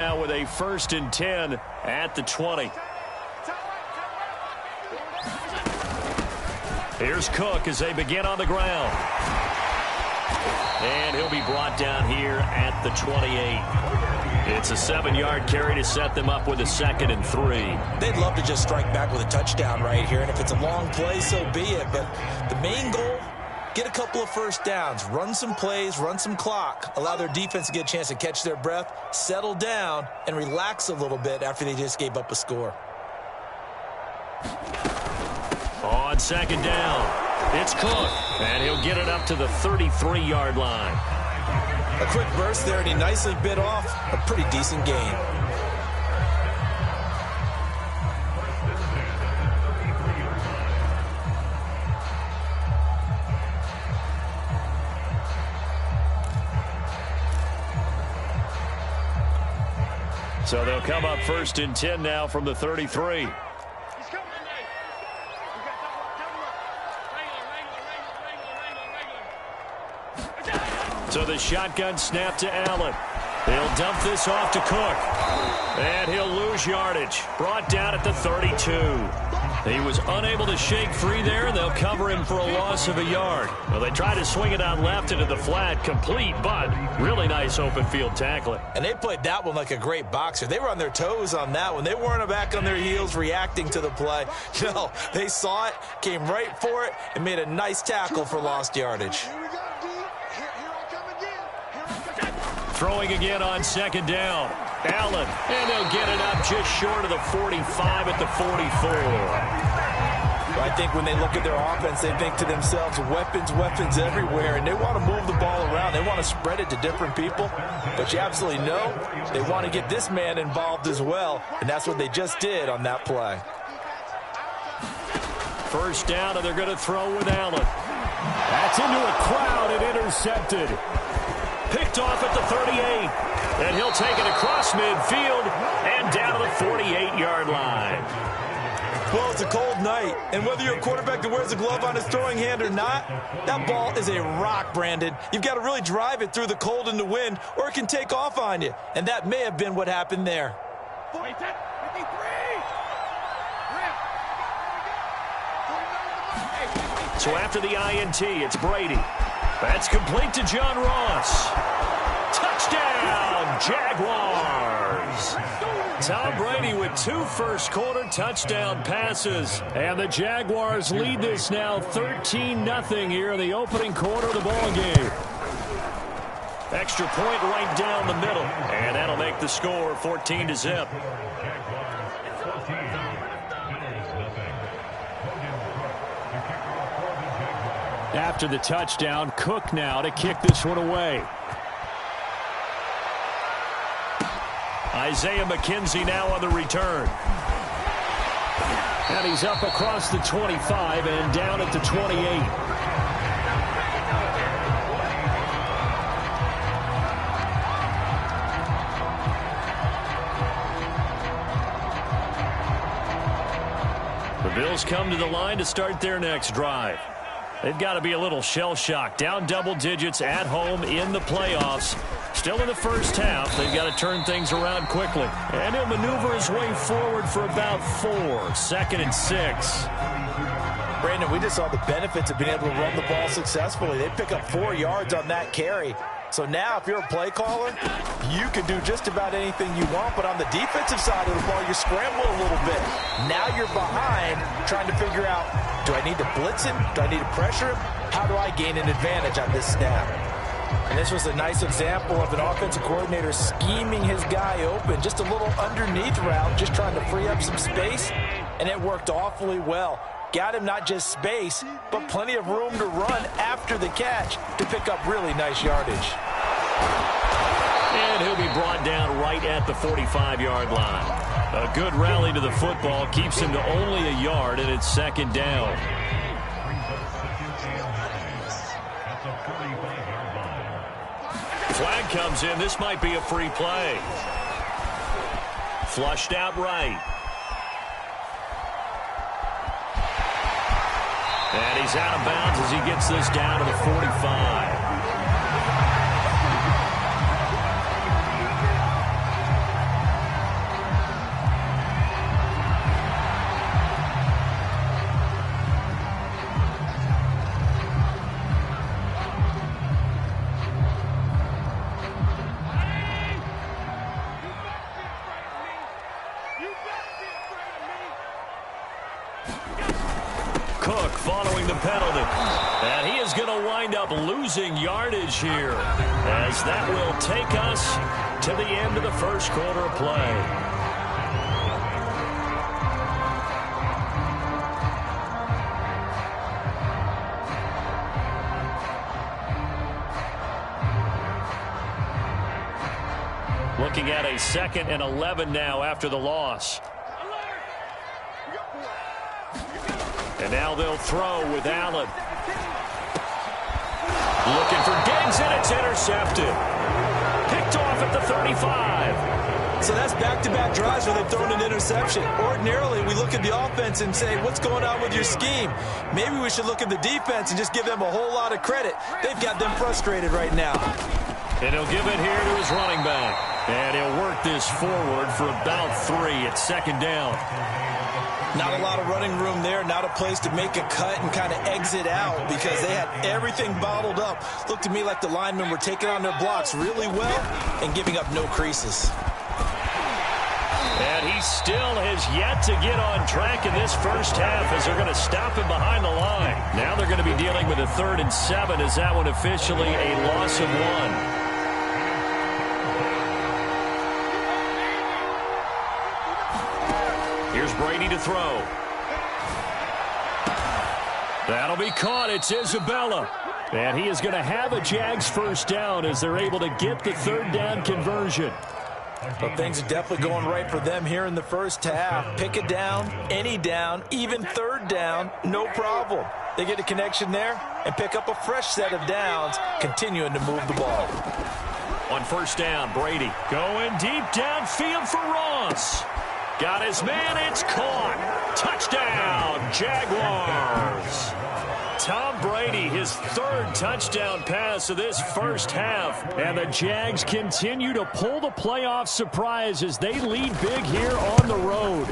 Now with a 1st and 10 at the 20. Here's Cook as they begin on the ground. And he'll be brought down here at the 28. It's a 7-yard carry to set them up with a 2nd and 3. They'd love to just strike back with a touchdown right here, and if it's a long play, so be it. But the main goal, get a couple of first downs, run some plays, run some clock, allow their defense to get a chance to catch their breath, settle down, and relax a little bit after they just gave up a score. On 2nd down, it's Cook, and he'll get it up to the 33-yard line. A quick burst there, and he nicely bit off a pretty decent gain. So they'll come up 1st and 10 now from the 33. So the shotgun snap to Allen. He'll dump this off to Cook. And he'll lose yardage. Brought down at the 32. He was unable to shake free there, and they'll cover him for a loss of a yard. Well, they try to swing it out left into the flat, complete, but really nice open field tackling. And they played that one like a great boxer. They were on their toes on that one. They weren't back on their heels reacting to the play. No, they saw it, came right for it, and made a nice tackle for lost yardage. Throwing again on 2nd down. Allen, and they'll get it up just short of the 45 at the 44. I think when they look at their offense, they think to themselves, weapons, weapons everywhere, and they want to move the ball around. They want to spread it to different people, but you absolutely know they want to get this man involved as well, and that's what they just did on that play. 1st down, and they're going to throw with Allen. That's into a crowd and intercepted. Picked off at the 38, and he'll take it across midfield and down to the 48-yard line. Well, it's a cold night, and whether you're a quarterback that wears a glove on his throwing hand or not, that ball is a rock, Brandon. You've got to really drive it through the cold and the wind, or it can take off on you, and that may have been what happened there. So after the INT, it's Brady. That's complete to John Ross. Touchdown, Jaguars. Tom Brady with 2 first-quarter touchdown passes. And the Jaguars lead this now 13-0 here in the opening quarter of the ballgame. Extra point right down the middle. And that'll make the score 14-0. After the touchdown, Cook now to kick this one away. Isaiah McKenzie now on the return. And he's up across the 25 and down at the 28. The Bills come to the line to start their next drive. They've got to be a little shell-shocked. Down double digits at home in the playoffs. Still in the first half. They've got to turn things around quickly. And he'll maneuver his way forward for about 4. 2nd and 6. Brandon, we just saw the benefits of being able to run the ball successfully. They pick up 4 yards on that carry. So now if you're a play caller, you can do just about anything you want. But on the defensive side of the ball, you're scrambling a little bit. Now you're behind trying to figure out, do I need to blitz him? Do I need to pressure him? How do I gain an advantage on this snap? And this was a nice example of an offensive coordinator scheming his guy open. Just a little underneath route, just trying to free up some space. And it worked awfully well. Got him not just space, but plenty of room to run after the catch to pick up really nice yardage. And he'll be brought down right at the 45-yard line. A good rally to the football keeps him to only a yard, and it's 2nd down. Flag comes in. This might be a free play. Flushed out right. And he's out of bounds as he gets this down to the 45. Cook following the penalty. And he is going to wind up losing yardage here, as that will take us to the end of the first quarter of play. Looking at a 2nd and 11 now after the loss. And now they'll throw with Allen. Looking for Diggs, and it's intercepted. Picked off at the 35. So that's back-to-back drives where they've thrown an interception. Ordinarily, we look at the offense and say, what's going on with your scheme? Maybe we should look at the defense and just give them a whole lot of credit. They've got them frustrated right now. And he'll give it here to his running back. And he'll work this forward for about 3 at 2nd down. Not a lot of running room there, not a place to make a cut and kind of exit out because they had everything bottled up. Looked to me like the linemen were taking on their blocks really well and giving up no creases. And he still has yet to get on track in this first half as they're going to stop him behind the line. Now they're going to be dealing with a 3rd and 7 as that one officially a loss of 1. Here's Brady to throw. That'll be caught. It's Isabella. And he is going to have a Jags first down as they're able to get the 3rd down conversion. But things are definitely going right for them here in the first half. Pick a down, any down, even 3rd down, no problem. They get a connection there and pick up a fresh set of downs, continuing to move the ball. On 1st down, Brady going deep downfield for Ross. Got his man, it's caught. Touchdown, Jaguars. Tom Brady, his 3rd touchdown pass of this first half. And the Jags continue to pull the playoff surprise as they lead big here on the road.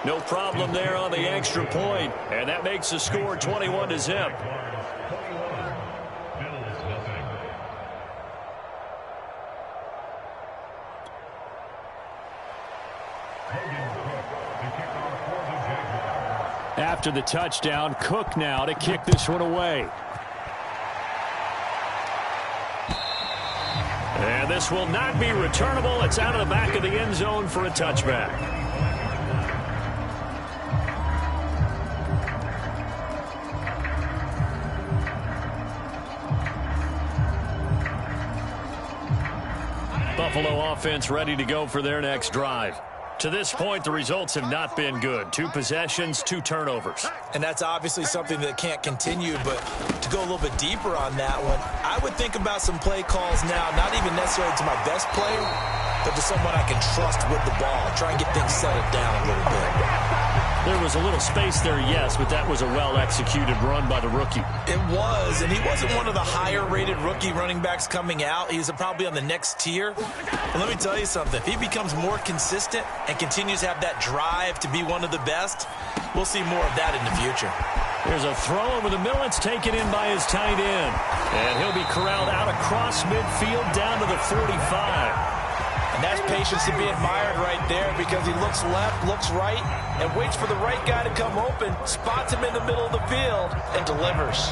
No problem there on the extra point, and that makes the score 21-0. After the touchdown, Cook now to kick this one away. And this will not be returnable. It's out of the back of the end zone for a touchback. Buffalo offense ready to go for their next drive. To this point, the results have not been good. 2 possessions, 2 turnovers. And that's obviously something that can't continue, but to go a little bit deeper on that one, I would think about some play calls now, not even necessarily to my best player, but to someone I can trust with the ball. Try and get things settled down a little bit. There was a little space there, yes, but that was a well-executed run by the rookie. It was, and he wasn't one of the higher-rated rookie running backs coming out. He's probably on the next tier. But let me tell you something. If he becomes more consistent and continues to have that drive to be one of the best, we'll see more of that in the future. There's a throw over the middle. It's taken in by his tight end. And he'll be corralled out across midfield down to the 45. And that's patience to be admired right there because he looks left, looks right, and waits for the right guy to come open, spots him in the middle of the field, and delivers.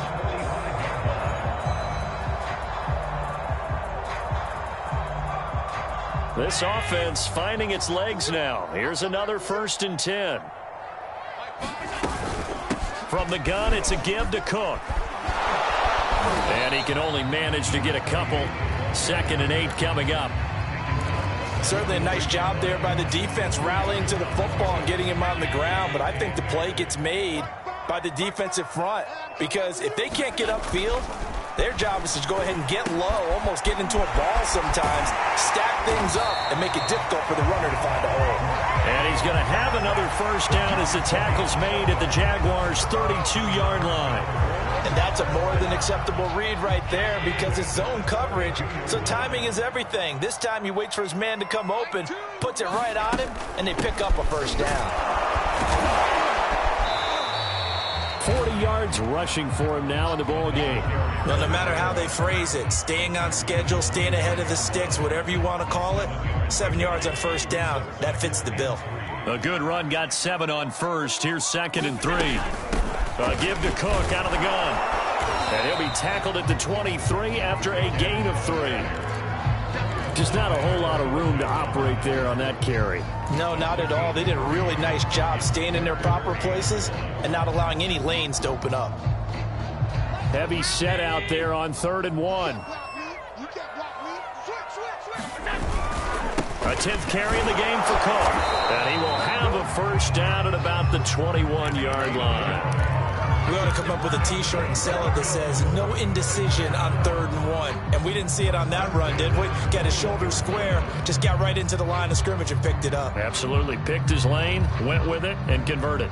This offense finding its legs now. Here's another 1st and 10. From the gun, it's a give to Cook. And he can only manage to get a couple. 2nd and 8 coming up. Certainly a nice job there by the defense rallying to the football and getting him on the ground, but I think the play gets made by the defensive front because if they can't get upfield, their job is to go ahead and get low, almost get into a ball sometimes, stack things up, and make it difficult for the runner to find a hole. And he's going to have another 1st down as the tackle's made at the Jaguars' 32-yard line. And that's a more than acceptable read right there because it's zone coverage, so timing is everything. This time he waits for his man to come open, puts it right on him, and they pick up a 1st down. 40 yards rushing for him now in the ball game. Well, no matter how they phrase it, staying on schedule, staying ahead of the sticks, whatever you want to call it, 7 yards on first down, that fits the bill. A good run got 7 on first. Here's 2nd and 3. A give to Cook out of the gun. And he'll be tackled at the 23 after a gain of 3. Just not a whole lot of room to operate there on that carry. No, not at all. They did a really nice job staying in their proper places and not allowing any lanes to open up. Heavy set out there on 3rd and 1. A 10th carry in the game for Cook. And he will have a first down at about the 21-yard line. We ought to come up with a T-shirt and sell it that says, no indecision on 3rd and 1. And we didn't see it on that run, did we? Got his shoulder square, just got right into the line of scrimmage and picked it up. Absolutely. Picked his lane, went with it, and converted.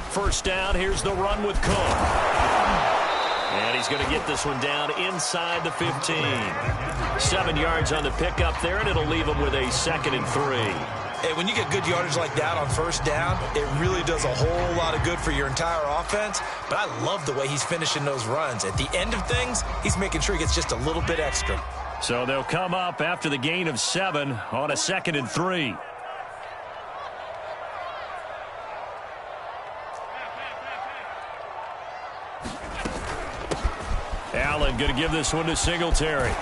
First down, here's the run with Cook. And he's going to get this one down inside the 15. 7 yards on the pickup there, and it'll leave him with a 2nd and 3. Hey, when you get good yardage like that on first down, it really does a whole lot of good for your entire offense. But I love the way he's finishing those runs. At the end of things, he's making sure he gets just a little bit extra. So they'll come up after the gain of 7 on a 2nd and 3. Allen going to give this one to Singletary. The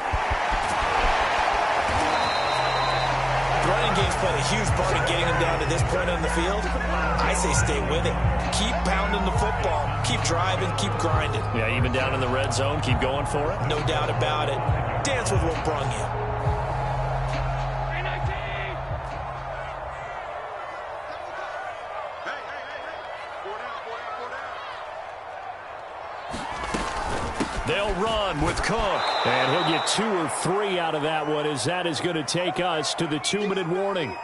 running game's played a huge part in getting him down to this point on the field. I say stay with it. Keep pounding the football. Keep driving. Keep grinding. Yeah, even down in the red zone, keep going for it. No doubt about it. Dance with what brung you. They'll run with Cook. And he'll get 2 or 3 out of that one, as that is going to take us to the 2-minute warning.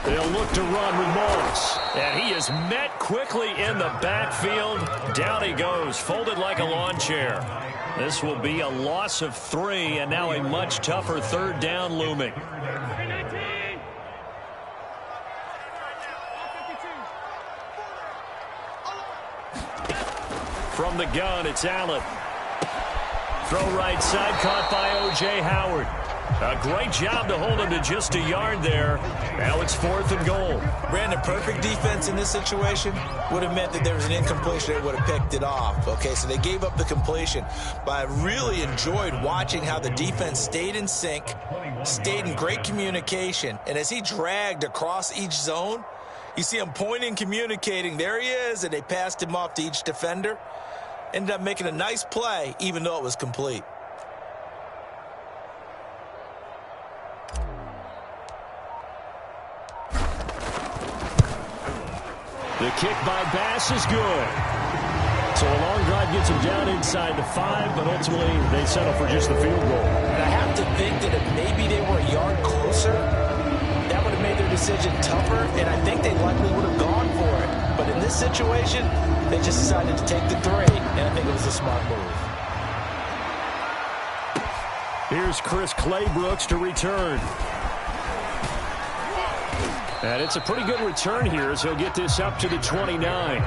They'll look to run with Morris. And he is met quickly in the backfield. Down he goes, folded like a lawn chair. This will be a loss of 3, and now a much tougher 3rd down looming. From the gun, it's Allen. Throw right side, caught by O.J. Howard. A great job to hold him to just a yard there. Now it's 4th and goal. Brandon, perfect defense in this situation would have meant that there was an incompletion. They would have picked it off. Okay, so they gave up the completion. But I really enjoyed watching how the defense stayed in sync, stayed in great communication. And as he dragged across each zone, you see him pointing, communicating. There he is, and they passed him off to each defender. Ended up making a nice play, even though it was complete. The kick by Bass is good. So a long drive gets him down inside the 5, but ultimately they settle for just the field goal. And I have to think that if maybe they were a yard closer, that would have made their decision tougher, and I think they likely would have gone for it. But in this situation, they just decided to take the 3, and I think it was a smart move. Here's Chris Claybrooks to return. And it's a pretty good return here as he'll get this up to the 29.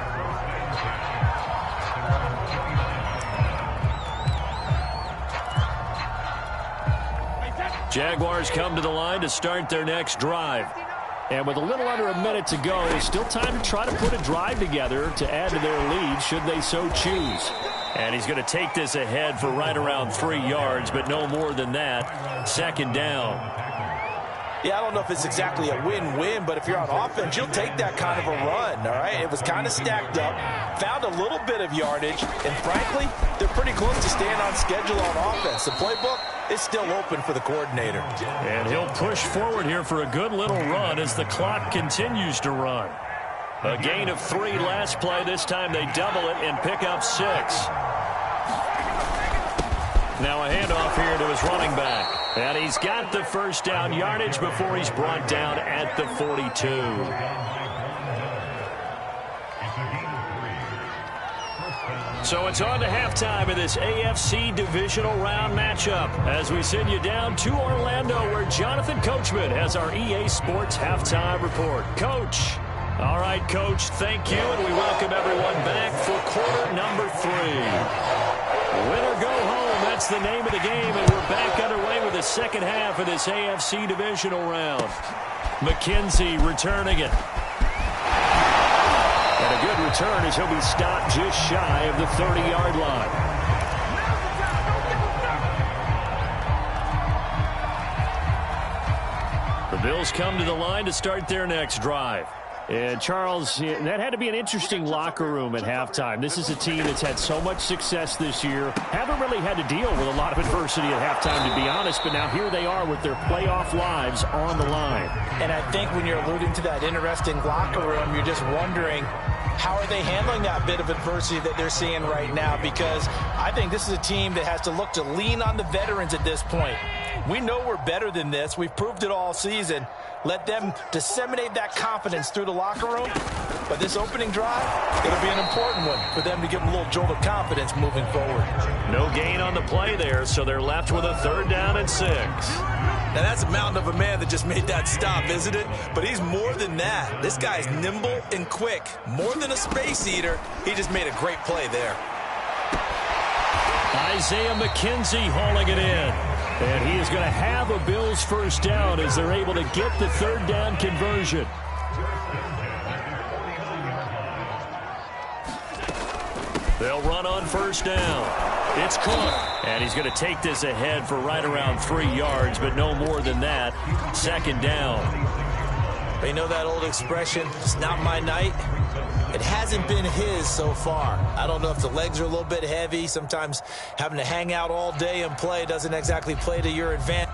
Jaguars come to the line to start their next drive. And with a little under a minute to go, it's still time to try to put a drive together to add to their lead should they so choose. And he's going to take this ahead for right around 3 yards, but no more than that. 2nd down. Yeah, I don't know if it's exactly a win-win, but if you're on offense, you'll take that kind of a run, all right? It was kind of stacked up, found a little bit of yardage, and frankly, they're pretty close to staying on schedule on offense. The playbook is still open for the coordinator. And he'll push forward here for a good little run as the clock continues to run. A gain of 3 last play. This time they double it and pick up 6. Now a handoff here to his running back. And he's got the first down yardage before he's brought down at the 42. So it's on to halftime of this AFC divisional round matchup as we send you down to Orlando where Jonathan Coachman has our EA Sports halftime report. Coach. All right, Coach, thank you, and we welcome everyone back for quarter number 3. Win or go home, that's the name of the game, and we're back underway with the second half of this AFC divisional round. McKenzie returning it. And a good return as he'll be stopped just shy of the 30-yard line. The Bills come to the line to start their next drive. And, Charles, that had to be an interesting locker room at halftime. This is a team that's had so much success this year. Haven't really had to deal with a lot of adversity at halftime, to be honest. But now here they are with their playoff lives on the line. And I think when you're alluding to that interesting locker room, you're just wondering, how are they handling that bit of adversity that they're seeing right now? Because I think this is a team that has to look to lean on the veterans at this point. We know we're better than this. We've proved it all season. Let them disseminate that confidence through the locker room. But this opening drive, it'll be an important one for them to give them a little jolt of confidence moving forward. No gain on the play there, so they're left with a 3rd down and 6. Now, that's a mountain of a man that just made that stop, isn't it? But he's more than that. This guy's nimble and quick. More than a space eater, he just made a great play there. Isaiah McKenzie hauling it in. And he is going to have a Bills first down as they're able to get the 3rd down conversion. They'll run on first down. It's Cook. And he's going to take this ahead for right around 3 yards, but no more than that. 2nd down. You know that old expression, it's not my night? It hasn't been his so far. I don't know if the legs are a little bit heavy. Sometimes having to hang out all day and play doesn't exactly play to your advantage.